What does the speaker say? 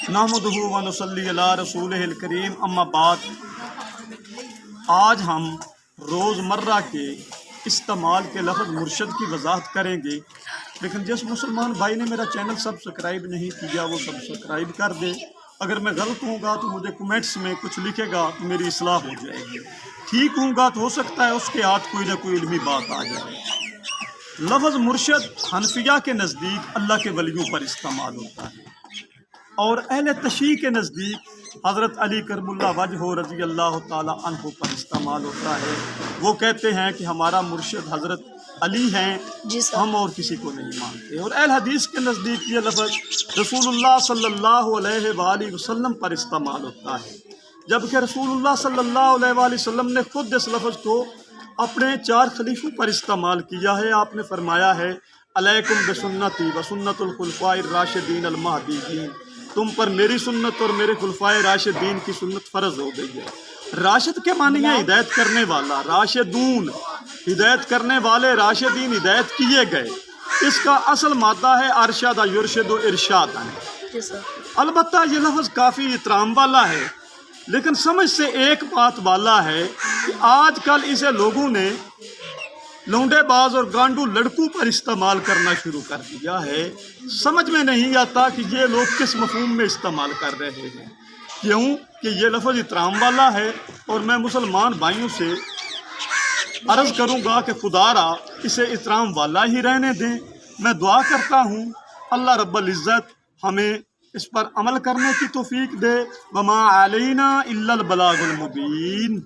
नहमदुहु व नसल्ली अला रसूलिहिल करीम, अम्मा बाद। आज हम रोज़मर्रा के इस्तेमाल के लफ्ज़ मुर्शद की वजाहत करेंगे, लेकिन जिस मुसलमान भाई ने मेरा चैनल सब्सक्राइब नहीं किया वो सब्सक्राइब कर दे। अगर मैं गलत हूँगा तो मुझे कमेंट्स में कुछ लिखेगा तो मेरी इस्लाह हो जाएगी। ठीक हूँगा तो हो सकता है उसके हाथ कोई ना कोई इल्मी बात आ जाए। लफ्ज़ मुर्शद हनफिया के नज़दीक अल्लाह के वलियों पर इस्तेमाल होता है और अहले तशरीह के नज़दीक हज़रत अली करमुल्लाह वजह रज़ी अल्लाह ताला अन्हु पर इस्तेमाल होता है। वो कहते हैं कि हमारा मुर्शिद हज़रत अली हैं, हम और किसी को नहीं मानते। और अहल हदीस के नज़दीक ये लफ्ज़ रसूलुल्लाह सल्लल्लाहु अलैहि वसल्लम पर इस्तेमाल होता है, जबकि रसूलुल्लाह सल्लल्लाहु अलैहि वसल्लम ने खुद इस लफ्ज़ को अपने 4 खलीफों पर इस्तेमाल किया है। आपने फरमाया है, अलैकुम बिसुन्नती व सुन्नतुल खुलफाए राशिदीन अल महदीयीन, तुम पर मेरी सुन्नत और मेरे खुलफाए राशिदीन की सुन्नत फ़र्ज हो गई है। राशिद के मानी है हिदायत करने वाला, राशिदून हिदायत करने वाले, राशिदीन हिदायत किए गए। इसका असल मादा है अरशद युरशद इरशादन। अलबत्ता ये लफ्ज़ काफ़ी इतराम वाला है, लेकिन समझ से एक बात वाला है कि आजकल इसे लोगों ने लौंडेबाज और गांडू लड़कों पर इस्तेमाल करना शुरू कर दिया है। समझ में नहीं आता कि ये लोग किस मफहूम में इस्तेमाल कर रहे हैं, क्यों कि ये लफ्ज़ इतराम वाला है। और मैं मुसलमान भाइयों से अर्ज़ करूँगा कि खुदारा इसे इतराम वाला ही रहने दें। मैं दुआ करता हूँ अल्लाह रब्बुल इज़्ज़त हमें इस पर अमल करने की तौफीक दे। वमा अलैना इल्लल बलागुल मुबीन।